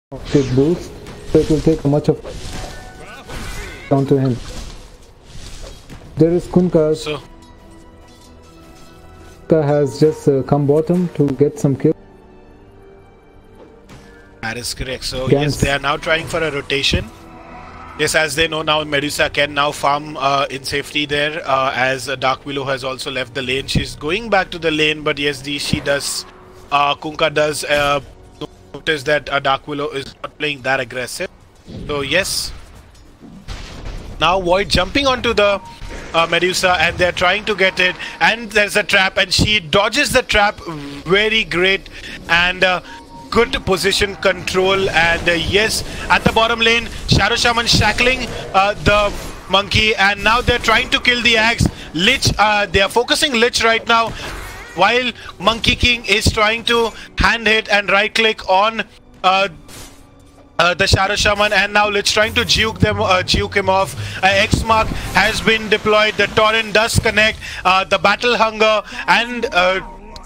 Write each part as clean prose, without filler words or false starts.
hit boost, so it will take much of down to him. There is Kunkka. So Kunkka has just come bottom to get some kills. that is correct. So Yes. yes, they are now trying for a rotation. Yes, as they know now, Medusa can now farm in safety there, as Dark Willow has also left the lane. She's going back to the lane, but yes, she does. Kunkka does notice that Dark Willow is not playing that aggressive. So yes, now Void jumping onto the Medusa, and they're trying to get it, and there's a trap, and she dodges the trap. Very great, and good position control. And yes, at the bottom lane, Shadow Shaman shackling the monkey, and now they're trying to kill the Axe. Lich, they are focusing Lich right now, while Monkey King is trying to hand hit and right click on the Shadow Shaman, and now Lich trying to juke him off. X Mark has been deployed. The Torrent does connect. The Battle Hunger, and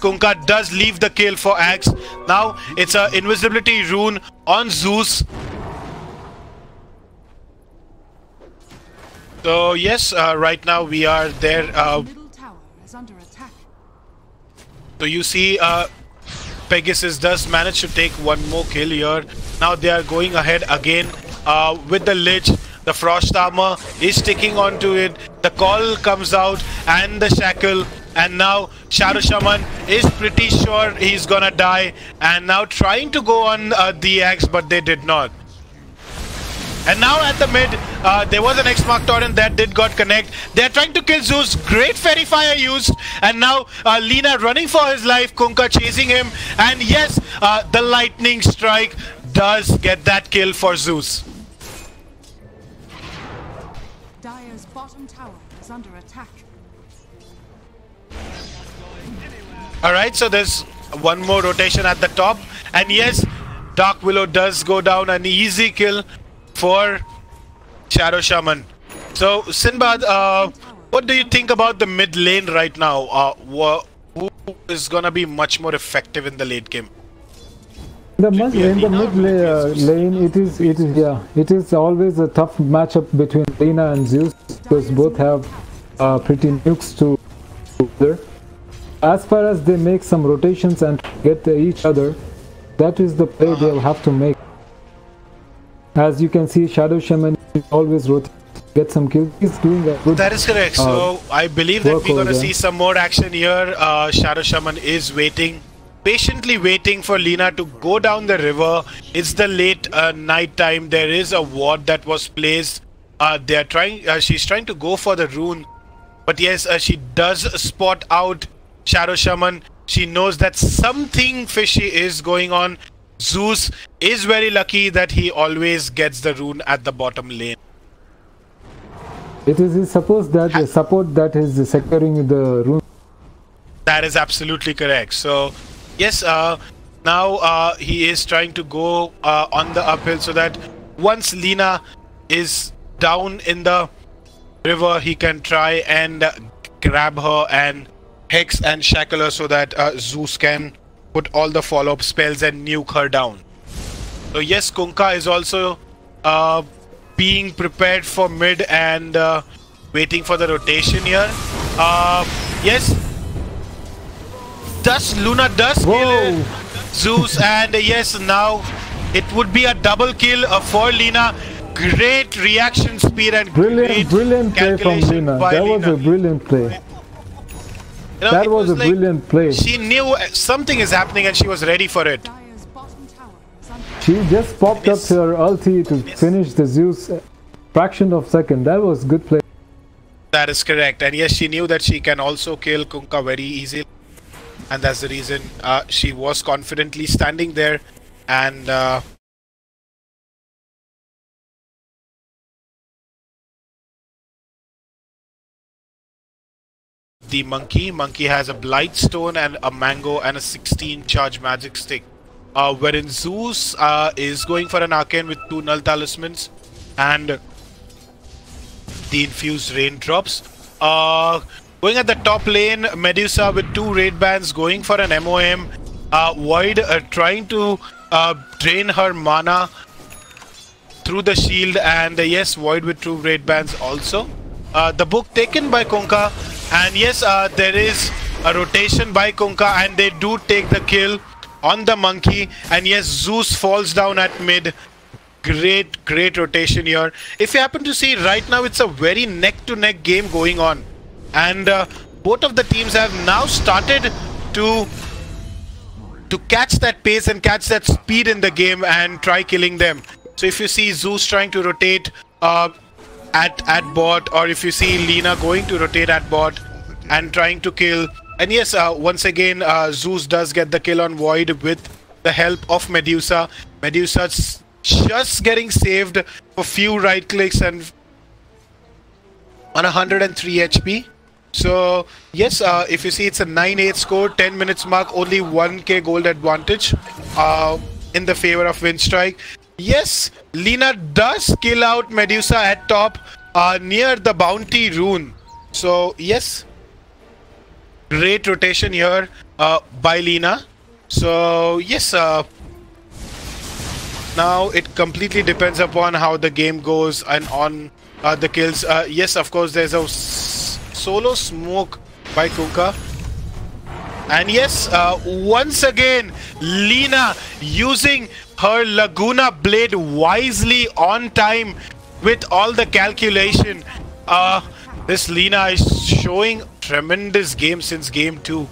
Kunkka does leave the kill for Axe. Now it's an invisibility rune on Zeus. So yes, right now we are there. Middle tower is under attack. So you see, Pegasus does manage to take one more kill here. Now they are going ahead again with the Lich. The Frost Armor is sticking onto it. The call comes out and the shackle. And now Shadow Shaman is pretty sure he's gonna die. And now trying to go on the Axe, but they did not. And now at the mid, there was an X-Mark Torrent that did got connect. They're trying to kill Zeus. Great Fairy Fire used. And now Lina running for his life. Kunkka chasing him. And yes, the Lightning Strike does get that kill for Zeus. Dire's bottom tower is under attack. Alright, so there's one more rotation at the top. And yes, Dark Willow does go down. An easy kill for Shadow Shaman. So Sinbad, what do you think about the mid lane right now? Who is gonna be much more effective in the late game? In the mid lane, it is always a tough matchup between Lina and Zeus, because both have pretty nukes to there. As far as they make some rotations and get each other, that is the play they'll have to make. As you can see, Shadow Shaman always rotate, get some kills. He's doing a good. That is correct. So I believe that we're gonna see some more action here. Shadow Shaman is waiting, patiently waiting for Lina to go down the river. It's the late night time. There is a ward that was placed. They're trying. She's trying to go for the rune, but yes, she does spot out Shadow Shaman. She knows that something fishy is going on. Zeus is very lucky that he always gets the rune at the bottom lane. It is his support that is securing the rune. That is absolutely correct. So yes, now he is trying to go on the uphill, so that once Lina is down in the river, he can try and grab her and hex and shackle her, so that Zeus can put all the follow-up spells and nuke her down. So yes, Kunkka is also being prepared for mid and waiting for the rotation here. Yes, Luna does kill Zeus, and yes, now it would be a double kill for Lina. Great reaction speed and brilliant play from Lina. That was a brilliant play. You know, that was a brilliant play. She knew something is happening and she was ready for it. Dire's bottom tower is under She just popped up her ulti to finish the Zeus fraction of second. That was good play. That is correct. And yes, she knew that she can also kill Kunkka very easily. And that's the reason she was confidently standing there. And the monkey has a blight stone and a mango and a 16 charge magic stick, wherein Zeus is going for an arcane with 2 null talismans and the infused raindrops. Going at the top lane, Medusa with 2 raid bands going for an MOM. Void trying to drain her mana through the shield, and yes, Void with 2 Great Bands also. The book taken by Kunkka, and yes, there is a rotation by Kunkka, and they do take the kill on the monkey, and yes, Zeus falls down at mid. Great rotation here. If you happen to see right now, it's a very neck-to-neck game going on, and both of the teams have now started to catch that pace and catch that speed in the game and try killing them. So if you see Zeus trying to rotate at bot, or if you see Lina going to rotate at bot and trying to kill, and yes, once again Zeus does get the kill on Void with the help of Medusa. Medusa's just getting saved for few right clicks and on 103 HP. So yes, if you see, it's a 9-8 score, 10 minutes mark, only 1k gold advantage in the favor of Windstrike. Yes, Lina does kill out Medusa at top near the bounty rune. So yes, great rotation here by Lina. So yes, now it completely depends upon how the game goes and on the kills. Yes, of course, there's a solo smoke by Kunkka. And yes, once again, Lina using her Laguna Blade wisely on time with all the calculation. This Lina is showing tremendous game since game 2.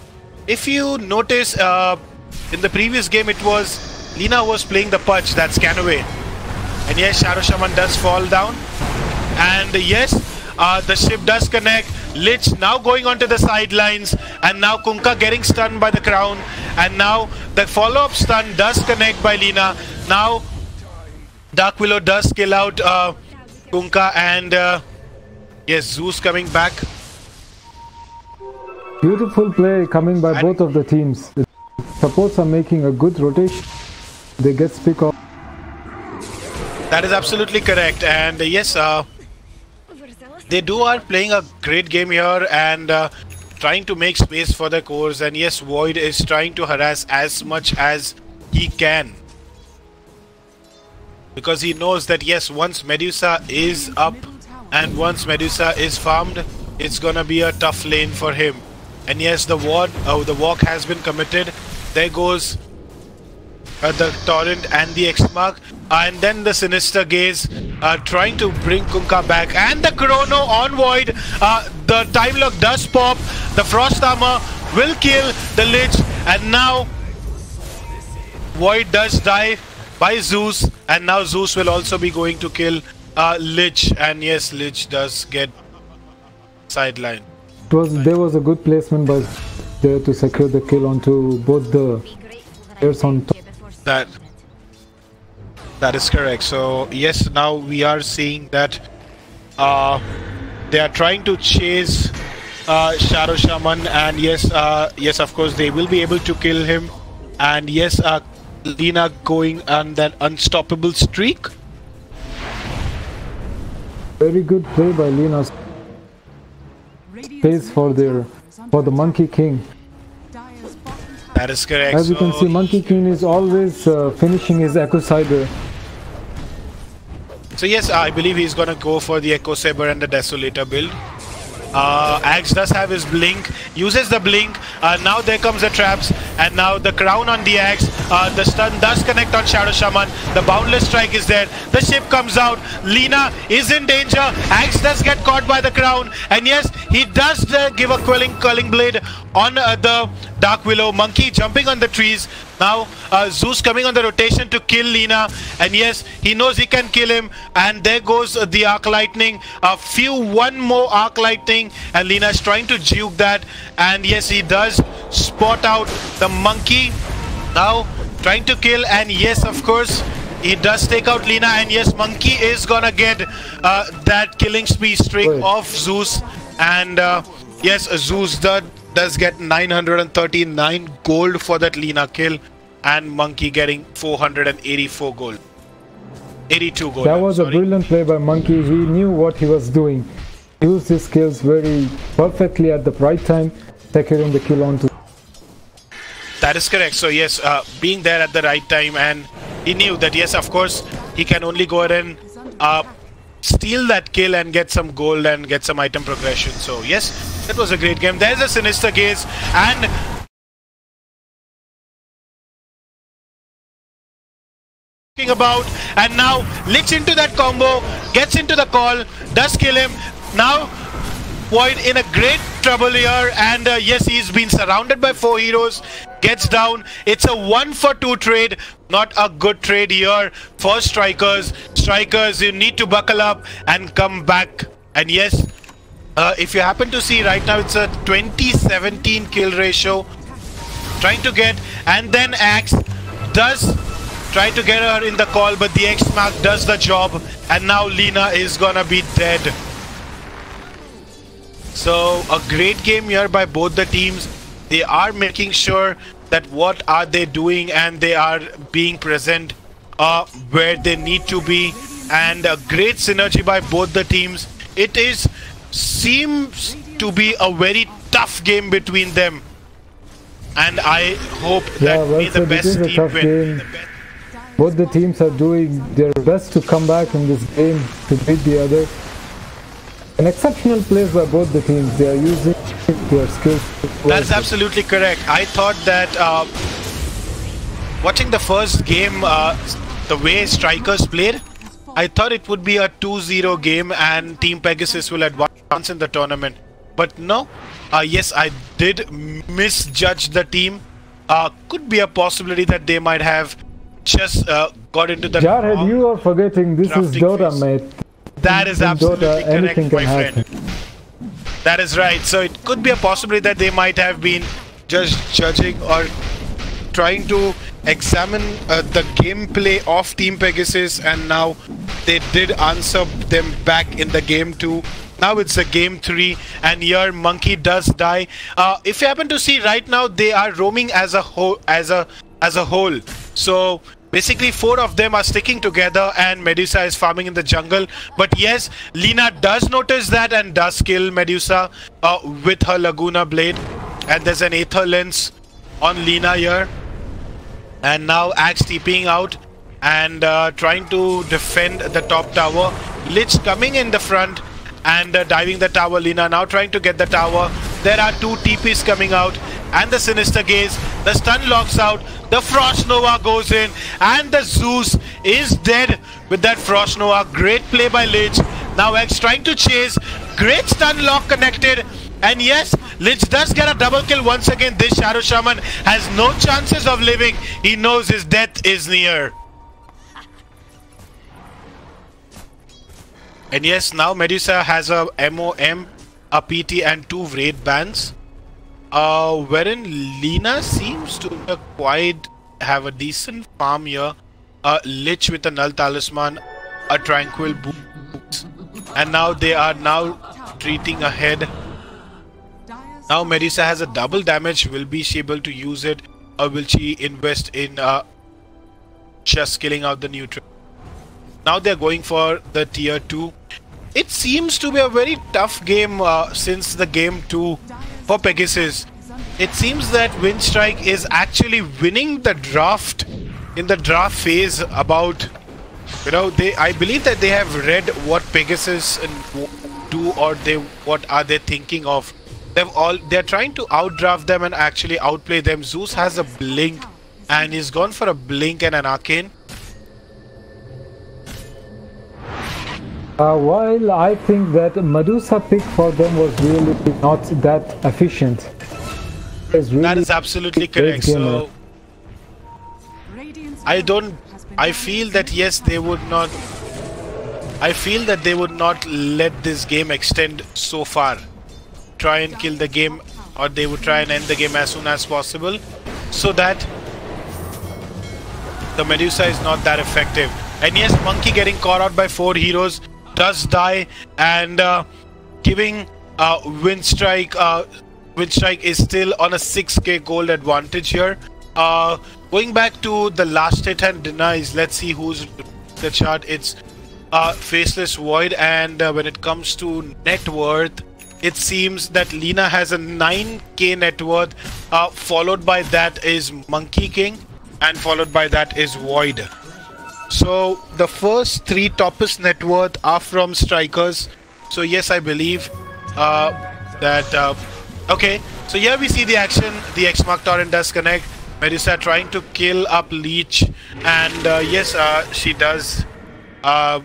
If you notice, in the previous game, it was Lina was playing the Pudge, that's Scanaway. And yes, Shadow Shaman does fall down. And yes, the ship does connect. Lich now going onto the sidelines, and now Kunkka getting stunned by the crown, and now the follow-up stun does connect by Lina. Now Dark Willow does kill out Kunkka, and yes, Zeus coming back. Beautiful play coming by both of the teams. The supports are making a good rotation. They get pick off. That is absolutely correct, and yes, they are playing a great game here and trying to make space for the cores. And yes, Void is trying to harass as much as he can, because he knows that yes, once Medusa is up and once Medusa is farmed, it's gonna be a tough lane for him. And yes, the walk has been committed. There goes the Torrent and the X-Mark, and then the Sinister Gaze trying to bring Kunkka back, and the Chrono on Void. The Time Lock does pop, the Frost Armor will kill the Lich, and now Void does die by Zeus, and now Zeus will also be going to kill Lich, and yes, Lich does get sidelined. There was a good placement by there to secure the kill onto both the players on top. That is correct. So yes, now we are seeing that they are trying to chase Shadow Shaman, and yes, yes, of course they will be able to kill him. And yes, Lina going on that unstoppable streak. Very good play by Lina. Space for the Monkey King. That is correct. As you can see, Monkey King is always finishing his Echo Saber. So yes, I believe he's gonna go for the Echo Saber and the Desolator build. Axe does have his blink, uses the blink. Now there comes the traps, and now the crown on the Axe. The stun does connect on Shadow Shaman. The Boundless Strike is there. The ship comes out. Lina is in danger. Axe does get caught by the crown, and yes, he does give a Quelling Blade on the Dark Willow. Monkey jumping on the trees. Now Zeus coming on the rotation to kill Lina, and yes, he knows he can kill him, and there goes the Arc Lightning. One more Arc Lightning, and Lina is trying to juke that, and yes, he does spot out the monkey. Now trying to kill, and yes, of course, he does take out Lina, and yes, monkey is gonna get that killing spree streak of Zeus, and yes, Zeus does get 939 gold for that Lina kill, and monkey getting 484 gold. 82 gold. That was a brilliant play by Monkey. He knew what he was doing. He used his skills very perfectly at the right time, securing the kill onto. That is correct. So yes, being there at the right time and He knew that, yes, of course, he can only go ahead and steal that kill and get some gold and get some item progression. So, yes, that was a great game. There's a Sinister Gaze and about, and now Lich into that combo, gets into the call, does kill him. Now Void in a great trouble here, and yes, he's been surrounded by 4 heroes, gets down. It's a 1-for-2 trade, not a good trade here for Strikers. Strikers, you need to buckle up and come back. And yes, if you happen to see right now, it's a 20-17 kill ratio, trying to get, and then Axe does try to get her in the call, but the X-Mark does the job, and now Lina is gonna be dead. So a great game here by both the teams. They are making sure that what are they doing, and they are being present where they need to be, and a great synergy by both the teams. It seems to be a very tough game between them, and I hope that may the best team win. Both the teams are doing their best to come back in this game to beat the other. An exceptional plays by both the teams. They are using their skills. That's absolutely correct. I thought that watching the first game, the way Strikers played, I thought it would be a 2-0 game and Team Pegasus will advance in the tournament. But no, yes, I did misjudge the team. Could be a possibility that they might have just got into the Jarhead, you are forgetting this is Dota, mate. That is absolutely correct, my friend. That is right. So it could be a possibility that they might have been just judging or trying to examine the gameplay of Team Pegasus, and now they did answer them back in the game 2. Now it's a game 3, and here Monkey does die. If you happen to see right now, they are roaming as a whole. So basically 4 of them are sticking together, and Medusa is farming in the jungle. But yes, Lina does notice that and does kill Medusa with her Laguna Blade. And there's an Aether Lens on Lina here. And now Axe TPing out and trying to defend the top tower. Lich coming in the front and diving the tower. Lina now trying to get the tower. There are 2 TPs coming out, and the Sinister Gaze. The stun locks out. The Frost Nova goes in, and the Zeus is dead with that Frost Nova. Great play by Lich. Now X trying to chase. Great stun lock connected. And yes, Lich does get a double kill once again. This Shadow Shaman has no chances of living. He knows his death is near. And yes, now Medusa has a MOM, a PT, and 2 raid bans. Wherein Lina seems to quite have a decent farm here. Lich with a Null Talisman, a Tranquil Boots, and now they are now retreating ahead. Now Medusa has a double damage. Will be she able to use it, or will she invest in just killing out the neutral? Now they're going for the tier 2. It seems to be a very tough game since the game 2 for Pegasus. It seems that Windstrike is actually winning the draft in the draft phase. About, I believe that they have read what Pegasus do, or what are they thinking of. They're trying to outdraft them and actually outplay them. Zeus has a blink, and he's gone for a blink and an arcane. While I think that Medusa pick for them was really not that efficient. Really that is absolutely correct. So I feel that yes, they would not. I feel that they would not let this game extend so far. Try and kill the game, or they would try and end the game as soon as possible, so that the Medusa is not that effective. And yes, Monkey getting caught out by 4 heroes does die, and giving Windstrike. Windstrike is still on a 6k gold advantage here. Going back to the last hit and denies, let's see who's the chart. It's Faceless Void, and when it comes to net worth, it seems that Lina has a 9k net worth, followed by that is Monkey King, and followed by that is Void. So the first 3 toppest net worth are from strikers. So yes, I believe that. Okay, so here we see the action. The X-Mark Torrent does connect. Medusa trying to kill up Leech, and yes, she does.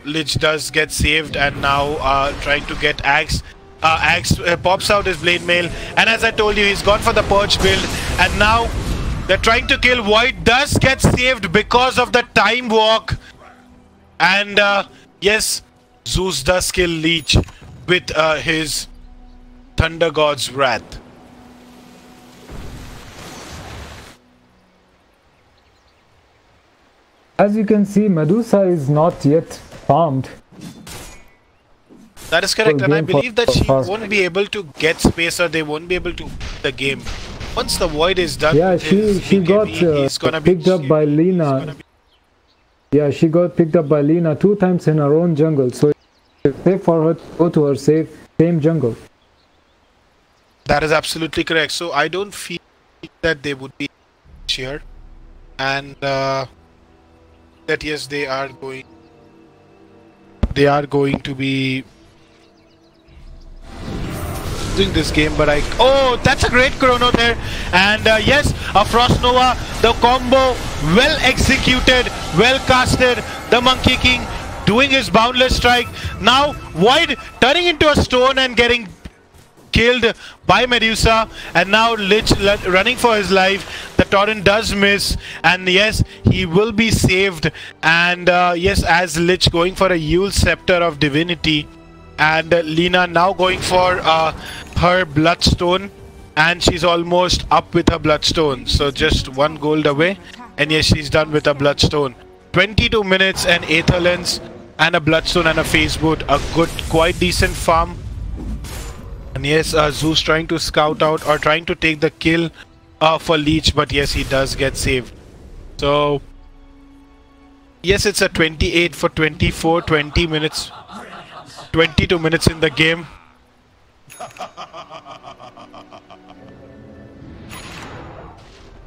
Lich does get saved, and now trying to get Axe. Axe pops out his Blade Mail, and as I told you, he's gone for the Purge build, and now they're trying to kill. Void does get saved because of the Time Walk, and yes, Zeus does kill Leech with his Thunder God's Wrath. As you can see, Medusa is not yet farmed. That is correct, and I believe that she won't be able to get space, or they won't be able to win the game. Once the Void is done, yeah, she got picked up by Lina. Yeah, she got picked up by Lina 2 times in her own jungle, so it's safe for her to go to her same jungle. That is absolutely correct. So I don't feel that they would be here, and that yes, they are going to be doing this game. But oh, that's a great chrono there, and yes, a Frost Nova, the combo well executed, well casted. The Monkey King doing his boundless strike. Now Void turning into a stone and getting killed by Medusa, and now Lich running for his life. The Torrent does miss, and yes, he will be saved. And yes, as Lich going for a Yule Scepter of Divinity, and Lina now going for her Bloodstone, and she's almost up with her Bloodstone, so just 1 gold away, and yes, she's done with a Bloodstone. 22 minutes and Aether Lens and a Bloodstone and a Phase Boot, a good, quite decent farm. And yes, Zeus trying to scout out or trying to take the kill for Leech, but yes, he does get saved. So yes, it's a 28 for 24, 20 minutes, 22 minutes in the game.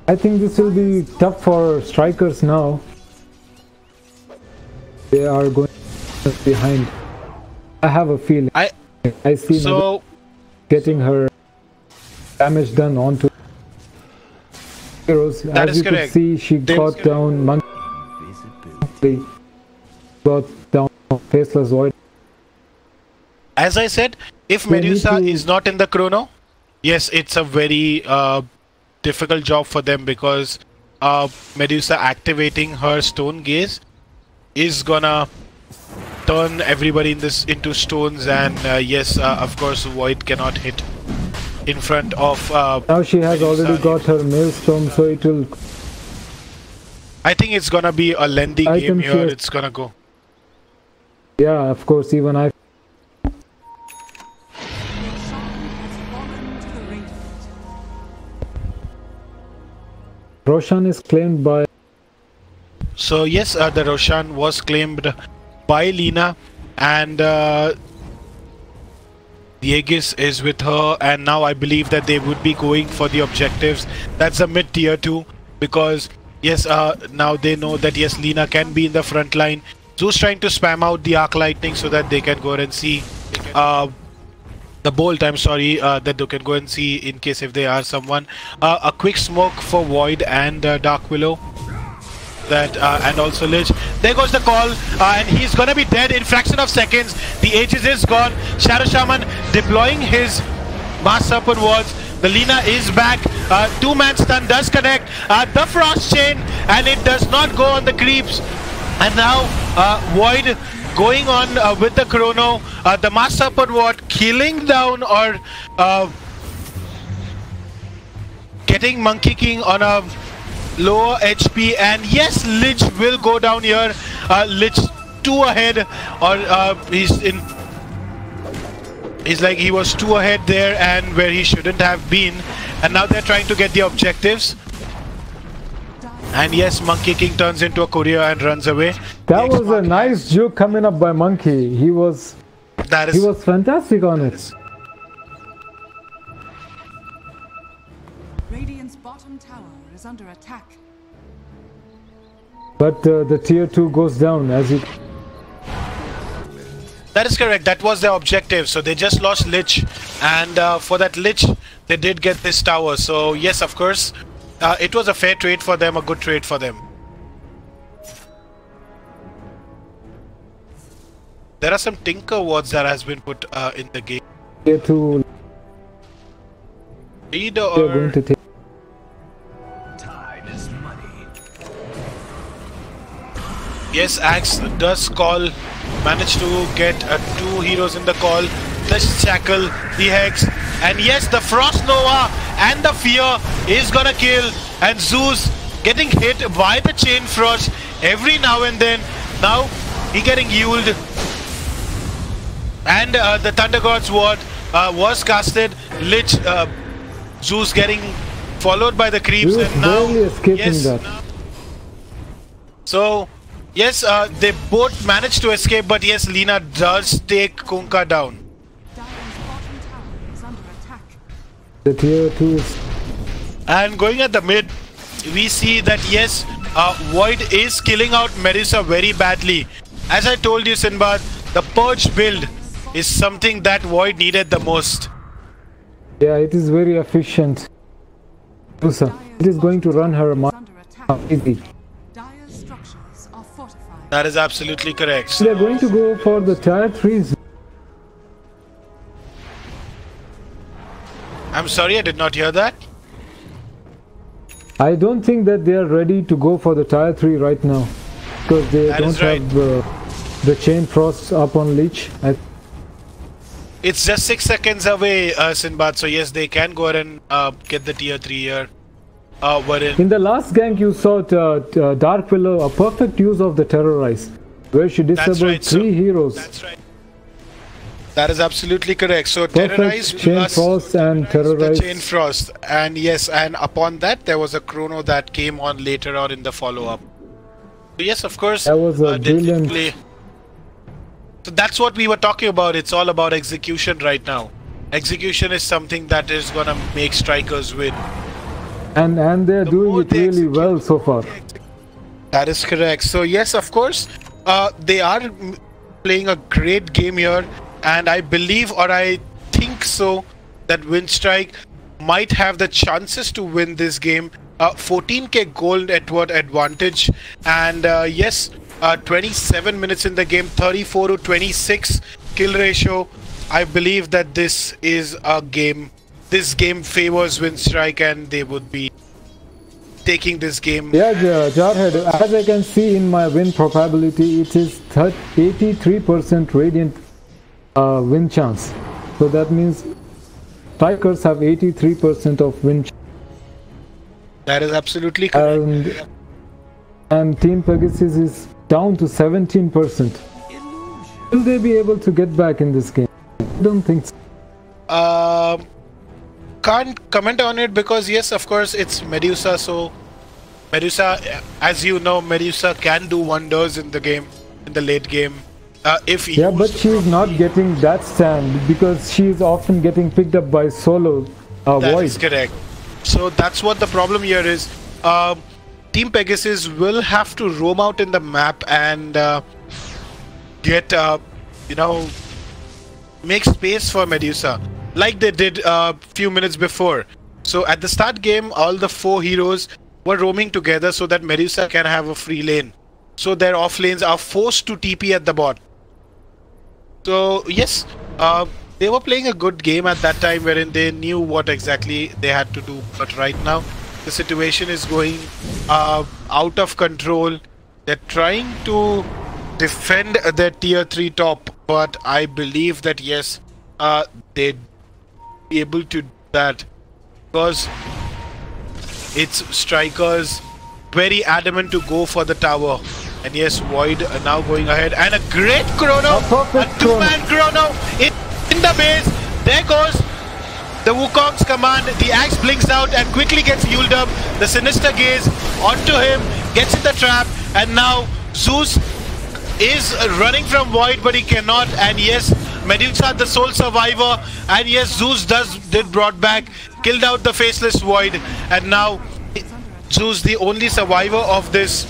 I think this will be tough for strikers now. They are going behind. I have a feeling. I see so getting her damage done onto heroes. As you could see, she got down Monkey, got down Faceless Void. As I said, if Medusa is not in the chrono, yes, it's a very difficult job for them, because Medusa activating her Stone Gaze is gonna turn everybody in this into stones, and yes, of course, Void cannot hit in front of now she has Medusa. Already got her Maelstrom, so it will. I think it's gonna be a lengthy game here. It's gonna go. Yeah, of course, even I. Roshan is claimed by. So yes, the Roshan was claimed by Lina, and the Aegis is with her, and now I believe that they would be going for the objectives. That's a mid tier 2, because yes, now they know that yes, Lina can be in the front line. Zeus trying to spam out the Arc Lightning so that they can go and see the Bolt, I'm sorry, that they can go and see in case if they are someone. A quick smoke for Void and Dark Willow. That and also Lich. There goes the call, and he's gonna be dead in fraction of seconds. The Aegis is gone. Shadow Shaman deploying his Mass Serpent Wards. The Lina is back. 2-man stun does connect. The Frost Chain, and it does not go on the creeps. And now Void going on with the chrono. The Mass Serpent Ward killing down or getting Monkey King on a lower HP, and yes, Lich will go down here. Lich 2 ahead, or he's like he was 2 ahead there, and where he shouldn't have been. And now they're trying to get the objectives. And yes, Monkey King turns into a courier and runs away. That was a nice juke coming up by Monkey. He was fantastic on it. Radiant's bottom tower is under attack. But the tier 2 goes down as you. That is correct. That was their objective. So they just lost Lich, and for that Lich, they did get this tower. So yes, of course, it was a fair trade for them, a good trade for them. There are some Tinker wards that has been put in the game. Tier 2. Lead They're or going to take. yes, Axe does call. Managed to get 2 heroes in the call. The Shackle, the Hex, and yes, the Frost Nova and the Fear is gonna kill. And Zeus getting hit by the Chain Frost every now and then. Now he getting healed. And the Thunder God's Ward was casted. Lich, Zeus getting followed by the creeps, Zeus and now barely escaping yes, that. so yes, they both managed to escape, but yes, Lina does take Kunkka down. Dire's bottom tower is under attack. The tier 2 is. And going at the mid, we see that yes, Void is killing out Medusa very badly. As I told you, Sinbad, the Purge build is something that Void needed the most. Yeah, it is very efficient. Medusa. It is going to run her Under attack. easy. Dire's structures are fortified. That is absolutely correct. They're going to go for the tier 3s. I'm sorry, I did not hear that. I don't think that they are ready to go for the tier 3 right now. Because they That don't is right. have the Chain Frost up on Leech. It's just 6 seconds away, Sinbad. So yes, they can go ahead and get the tier 3 here. In the last gank you saw Dark Willow, a perfect use of the Terrorize, where she disabled right, 3 heroes. That's right. That is absolutely correct. So Perfect Terrorize Chain plus Frost and the Terrorize. Chain Frost, and yes, and upon that there was a Chrono that came on later on in the follow-up. So yes, of course, That was a they did brilliant play. So that's what we were talking about. It's all about execution right now. Execution is something that is gonna make strikers win. and they're The doing more it they really execute, well so far. That is correct. So yes, of course, they are playing a great game here, and I believe, or I think so, that Windstrike might have the chances to win this game. 14k gold at what advantage, and yes, 27 minutes in the game, 34 to 26 kill ratio. I believe that this is a game. This game favors Windstrike, and they would be taking this game. Yeah, Jarhead, as I can see in my win probability, it is 83% Radiant win chance. So that means Strikers have 83% of win chance. That is absolutely correct. And Team Pegasus is down to 17%. Will they be able to get back in this game? I don't think so. Can't comment on it because yes, of course, it's Medusa. So Medusa, as you know, Medusa can do wonders in the game, in the late game. If Yeah, but she is not getting that stand because she is often getting picked up by solo that Void. is correct. So that's what the problem here is. Team Pegasus will have to roam out in the map and get, make space for Medusa, like they did a few minutes before. So at the start game, all the 4 heroes were roaming together so that Medusa can have a free lane. So their off lanes are forced to TP at the bot. So yes, they were playing a good game at that time wherein they knew what exactly they had to do. But right now, the situation is going out of control. They're trying to defend their tier 3 top, but I believe that yes, they'd be able to do that because it's Strikers very adamant to go for the tower. And yes, Void now going ahead, and a great Chrono, a 2-man Chrono in the base. There goes the Wukong's command. The axe blinks out and quickly gets healed up. The Sinister Gaze onto him, gets in the trap, and now Zeus is running from Void, but he cannot. And yes, Medusa, the sole survivor, and yes, Zeus did brought back, killed out the faceless Void, and now Zeus, the only survivor of this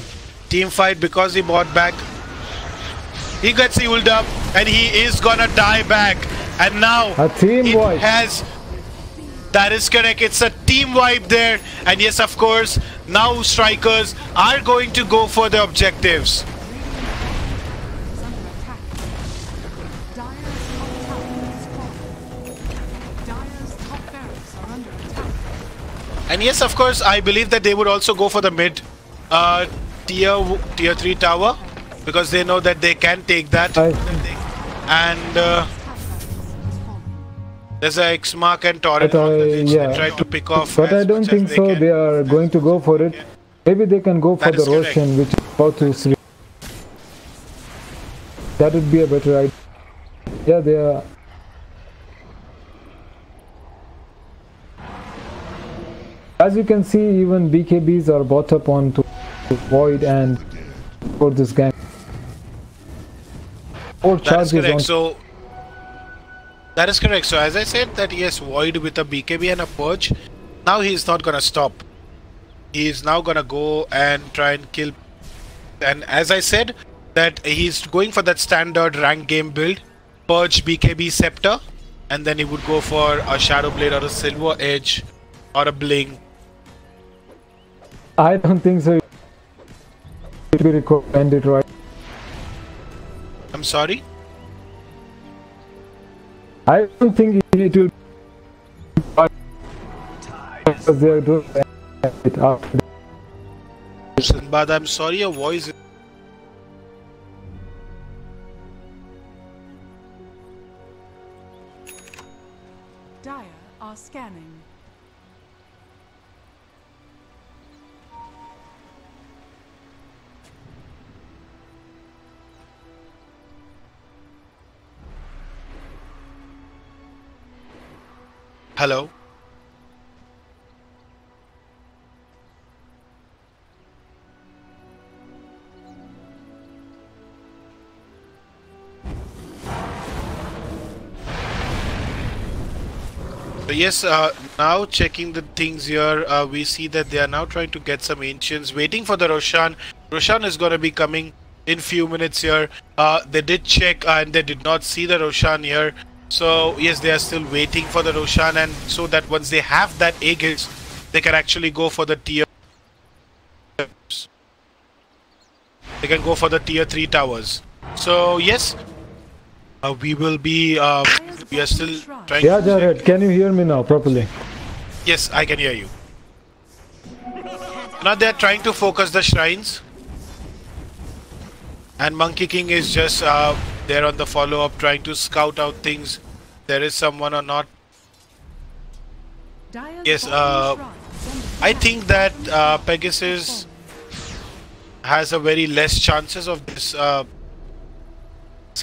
team fight because he bought back. He gets healed up and he is gonna die back. And now a team wipe. That is correct. It's a team wipe there. And yes, of course, now strikers are going to go for the objectives. And yes, of course, I believe that they would also go for the mid tier 3 tower because they know that they can take that. And there's a X mark and torrent on the ditch. They try to pick off. But I don't think so. They are going to go for it. Maybe they can go for the Roshan, which is about to sleep. That would be a better idea. Yeah, they are. As you can see, even BKBs are bought up onto Void and for this gang. That is correct. So that is correct. So as I said that yes, Void with a BKB and a Purge. Now he is not gonna stop. He is now gonna go and try and kill. And as I said that he's going for that standard rank game build, Purge, BKB, Scepter, and then he would go for a Shadow Blade or a Silver Edge or a Bling. I don't think so. It will recommend right. I'm sorry? I don't think it will because they are doing it after. But I'm sorry, your voice is... Dire are scanning. Hello? So yes, now checking the things here, we see that they are now trying to get some Ancients, waiting for the Roshan. Roshan is going to be coming in few minutes here. They did check and they did not see the Roshan here. So yes, they are still waiting for the Roshan, and so that once they have that Aegis, they can actually go for the tier. They can go for the tier 3 towers. So yes, we will be. We are still trying. Yeah, Jared, can you hear me now properly? Yes, I can hear you. Now they are trying to focus the shrines, and Monkey King is just there on the follow-up, trying to scout out things. There is someone or not. Yes, I think that Pegasus has a very less chances of this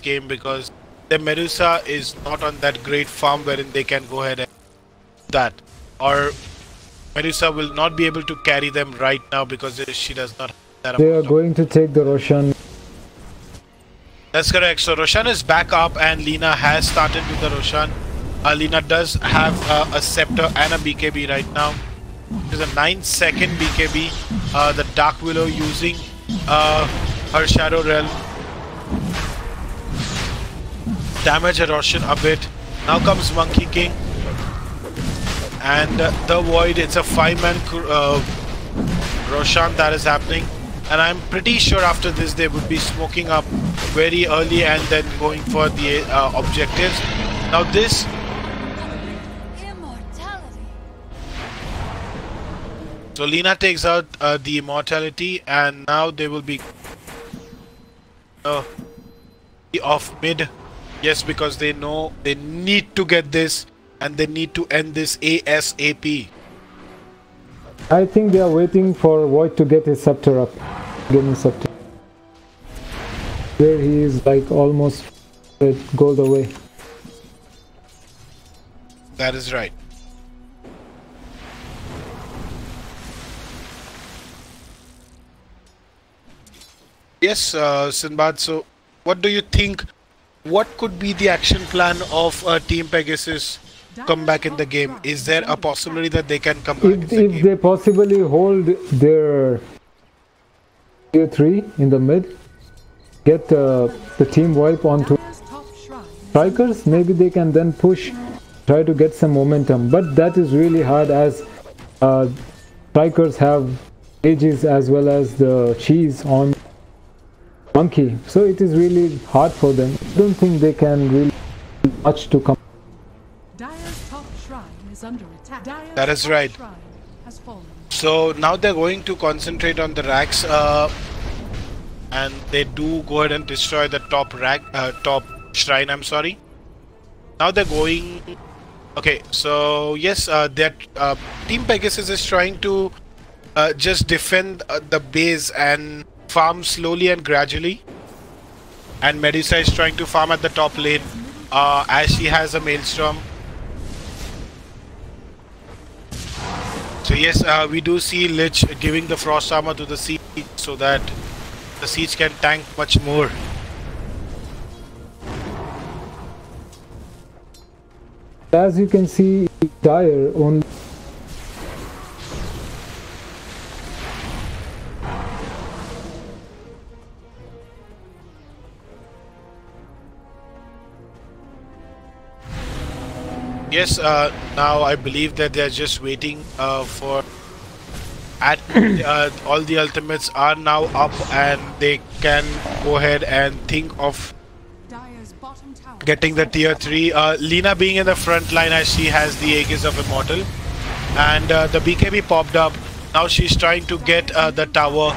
game because the Medusa is not on that great farm wherein they can go ahead and do that. Or Medusa will not be able to carry them right now because she does not have that. They are going to take the Roshan. That's correct. So Roshan is back up and Lina has started with the Roshan. Lina does have a Scepter and a BKB right now. It is a 9-second BKB. The Dark Willow using her Shadow Realm. Damage a Roshan a bit. Now comes Monkey King. And the Void, it's a 5-man Roshan that is happening. And I'm pretty sure after this they would be smoking up very early and then going for the objectives. Now this... So Lina takes out the Immortality, and now they will be off mid. Yes, because they know they need to get this and they need to end this ASAP. I think they are waiting for Void to get his Scepter up. Getting Scepter. There he is, like almost gold away. That is right. Yes, Sinbad, so what do you think? What could be the action plan of Team Pegasus come back in the game? Is there a possibility that they can come back in the game? If they possibly hold their tier 3 in the mid, get the team wipe onto Dire's top shrine is strikers, maybe they can then push, try to get some momentum. But that is really hard as strikers have ages as well as the cheese on monkey. So it is really hard for them. I don't think they can really do much to come. Dire's top shrine is under attack. Dire's That is top right. shrine has fallen. So now they're going to concentrate on the racks, and they do go ahead and destroy the top shrine. I'm sorry. Now they're going. Okay, so yes, that Team Pegasus is trying to just defend the base and farm slowly and gradually, and Medusa is trying to farm at the top lane as she has a Maelstrom. So yes, we do see Lich giving the Frost Armor to the Siege so that the Siege can tank much more. As you can see, Dire only Yes, now I believe that they're just waiting for all the ultimates are now up and they can go ahead and think of Dire's bottom tower getting the tier 3. Lina being in the front line as she has the Aegis of Immortal, and the BKB popped up. Now she's trying to get the tower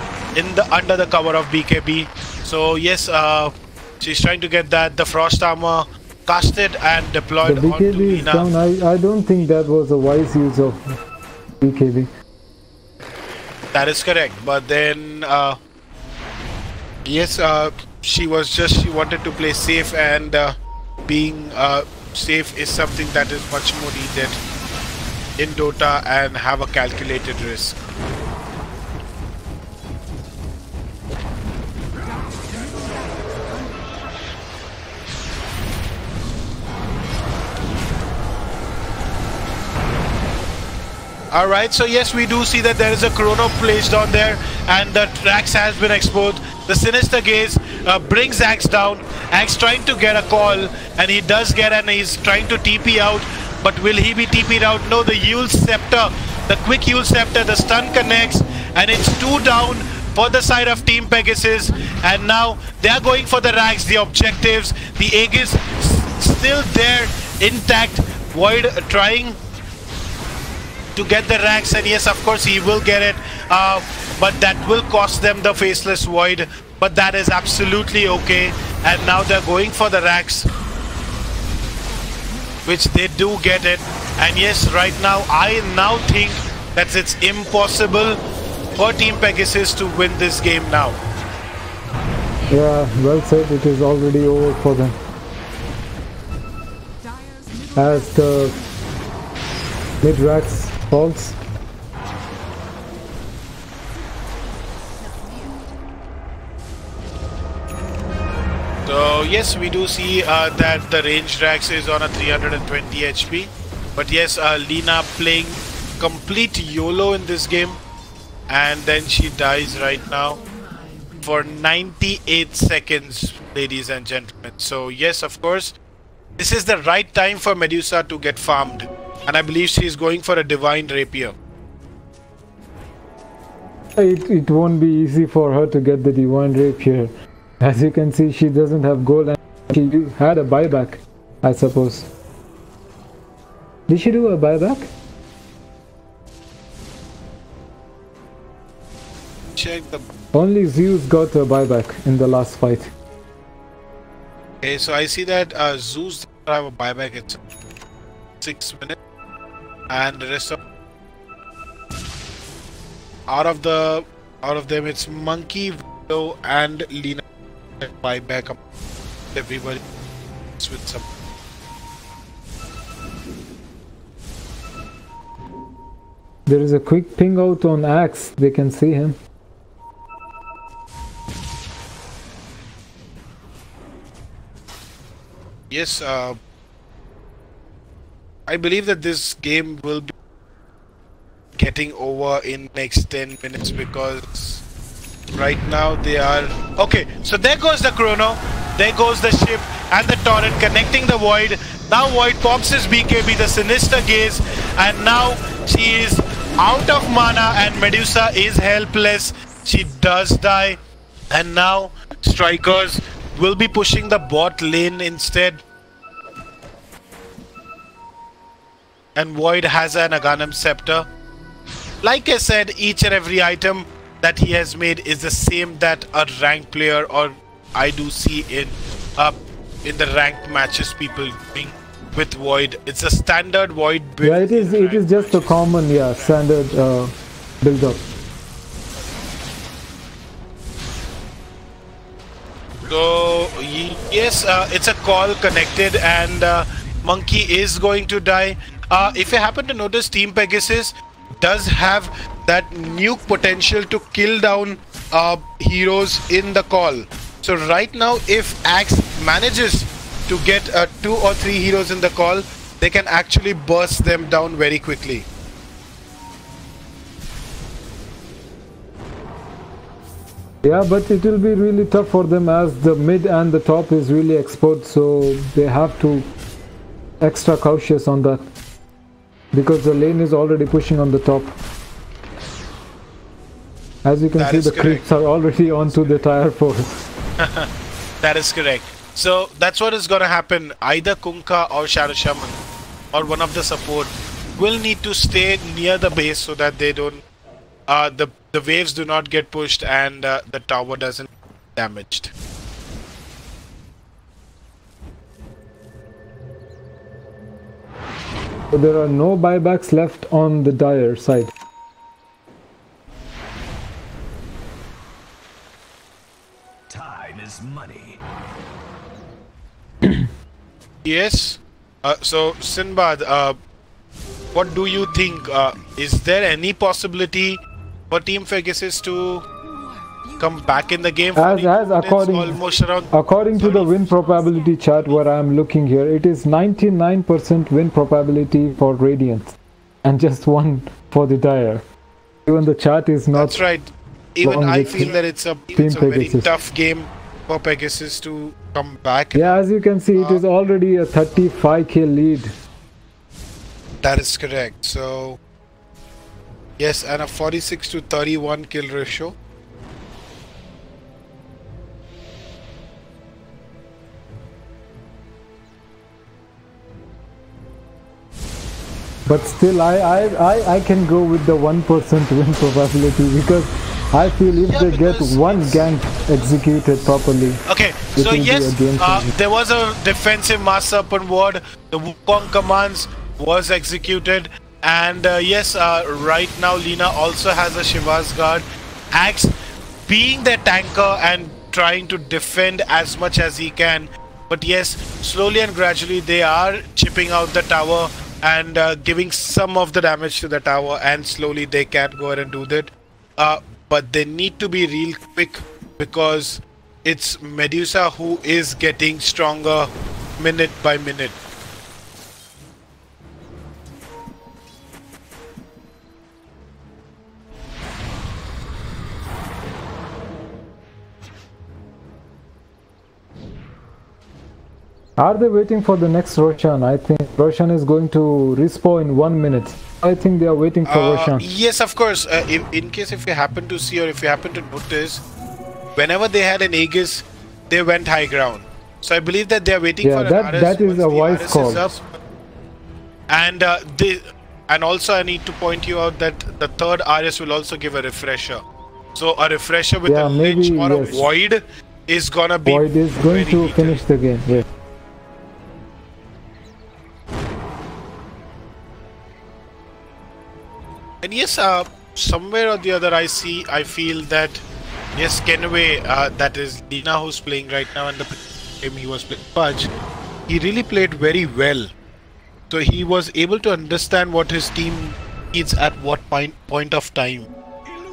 under the cover of BKB. So yes, she's trying to get that. The Frost Armor casted and deployed the onto BKB is Lina. down. I don't think that was a wise use of BKB. That is correct, but then yes, she wanted to play safe, and being safe is something that is much more needed in Dota and have a calculated risk. Alright, so yes, we do see that there is a chrono placed on there and the Axe has been exposed. The Sinister Gaze brings Axe down. Axe trying to get a call, and he does get, and he's trying to TP out. But will he be TP'd out? No, the Yule Scepter, the quick Yule Scepter, the stun connects, and it's 2 down for the side of Team Pegasus. And now they are going for the racks, the objectives, the Aegis still there intact. Void trying to get the racks, and yes, of course he will get it, but that will cost them the Faceless Void, but that is absolutely okay. And now they're going for the racks, which they do get it. And yes, right now I now think that it's impossible for Team Pegasus to win this game now. Yeah, well said. It is already over for them. Dire's As the mid-racks falls. So yes, we do see that the ranged Rax is on a 320 HP. But yes, Lina playing complete YOLO in this game. And then she dies right now for 98 seconds, ladies and gentlemen. So yes, of course, this is the right time for Medusa to get farmed. And I believe she is going for a Divine Rapier. It won't be easy for her to get the Divine Rapier. As you can see, she doesn't have gold, and she had a buyback, I suppose. Did she do a buyback? Check the... Only Zeus got a buyback in the last fight. Okay, so I see that Zeus doesn't have a buyback. It's 6 minutes. And the rest of... Out of them, it's Monkey, Willow, and Lina. Buyback up everybody with some. There is a quick ping out on Axe. They can see him. Yes, I believe that this game will be getting over in next 10 minutes because Right now they are... Okay, so there goes the chrono. There goes the ship and the torrent connecting the Void. Now Void pops his BKB, the Sinister Gaze, and now she is out of mana and Medusa is helpless. She does die, and now Strikers will be pushing the bot lane instead. And Void has an Aghanim Scepter. Like I said, each and every item that he has made is the same that a ranked player, or I do see in the ranked matches people doing with Void. It's a standard Void build. Yeah, it is just a common, standard build up. So yes, it's a call connected, and Monkey is going to die. If you happen to notice, Team Pegasus does have that nuke potential to kill down heroes in the call. So right now, if Axe manages to get 2 or 3 heroes in the call, they can actually burst them down very quickly. Yeah, but it will be really tough for them as the mid and the top is really exposed, so they have to extra cautious on that because the lane is already pushing on the top. As you can see, the creeps are already onto the Tier 4. That is correct. So that's what is going to happen. Either Kunkka or Shadow Shaman or one of the support will need to stay near the base so that they don't the waves do not get pushed and the tower doesn't get damaged. So there are no buybacks left on the Dire side. Time is money. Yes. So Sinbad, what do you think? Is there any possibility for Team Pegasus to come back in the game? As according to the win probability chart where I am looking here, it is 99% win probability for Radiant and just 1 for the Dire. Even the chart is not. That's right. Even I feel that it's a very tough game for Pegasus to come back. Yeah, as you can see, it is already a 35k lead. That is correct. So yes, and a 46 to 31 kill ratio. But still, I can go with the 1% win probability because I feel if they get one gank executed properly. Okay, so yes, there was a defensive Mass Serpent Ward. The Wukong commands was executed, and yes, right now Lina also has a Shiva's Guard. Axe being their tanker and trying to defend as much as he can. But yes, slowly and gradually they are chipping out the tower and giving some of the damage to the tower, and slowly they can go ahead and do that. But they need to be real quick because it's Medusa who is getting stronger minute by minute. Are they waiting for the next Roshan? I think Roshan is going to respawn in 1 minute. I think they are waiting for Roshan. Yes, of course. In case if you happen to see or if you happen to notice, whenever they had an Aegis, they went high ground. So I believe that they are waiting for an RS. That is a wise call. And also I need to point you out that the third RS will also give a refresher. So a refresher with a Lich or a Void is gonna be. Void is going to finish the game. Yeah. And yes, somewhere or the other I feel that yes, Kenway, that is Lina who's playing right now, and the game he was playing Pudge, he really played very well. So he was able to understand what his team needs at what point of time.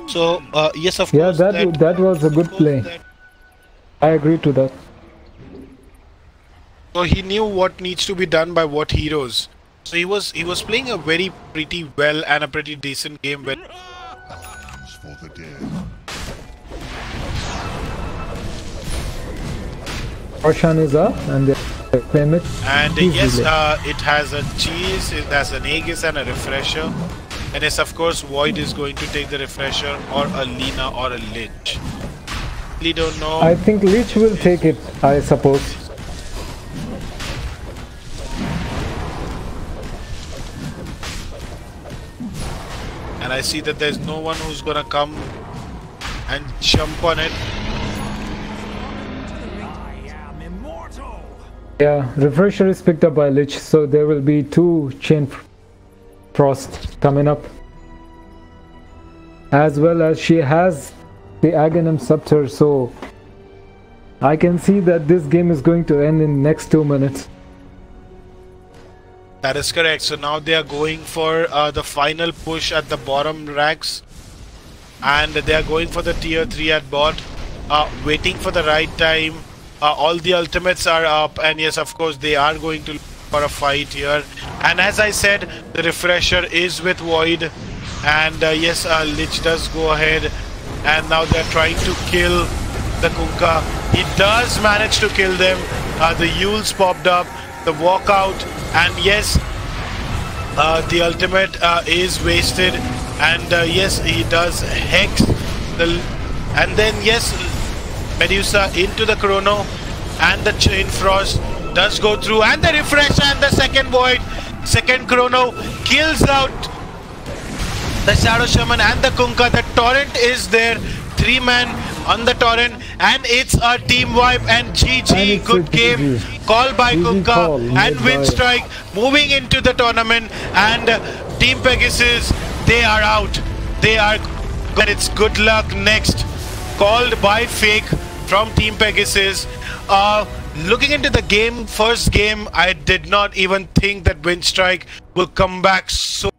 So yes, of course. Yeah, that was a good play. I agree to that. So he knew what needs to be done by what heroes. So he was playing a pretty well and a pretty decent game. Roshan is up and they claim it. And easily. yes, it has a cheese, it has an Aegis and a refresher. And yes, of course, Void is going to take the refresher, or a Lina or a Lich. We don't know. I think Lich will take it, I suppose. And I see that there's no one who's gonna come and jump on it. I am immortal. Yeah, refresher is picked up by Lich, so there will be 2 Chain Frost coming up. As well as she has the Aghanim Scepter, so I can see that this game is going to end in next 2 minutes. That is correct. So now they are going for the final push at the bottom racks. And they are going for the tier 3 at bot. Waiting for the right time. All the ultimates are up. And yes, of course, they are going to look for a fight here. And as I said, the refresher is with Void. And yes, Lich does go ahead. And now they're trying to kill the Kunkka. He does manage to kill them. The Yules popped up. The walkout, and yes, the ultimate is wasted, and yes, he does hex and then yes, Medusa into the chrono, and the Chain Frost does go through, and the refresh, and the second Void, second chrono kills out the Shadow Shaman and the Kunkka. The torrent is there, 3 men on the torrent, and it's a team wipe, and GG, good game called by Kunkka and Windstrike moving into the tournament, and Team Pegasus, they are out. They are, but it's good luck next, called by Fake from Team Pegasus. Looking into the game, first game, I did not even think that Windstrike will come back so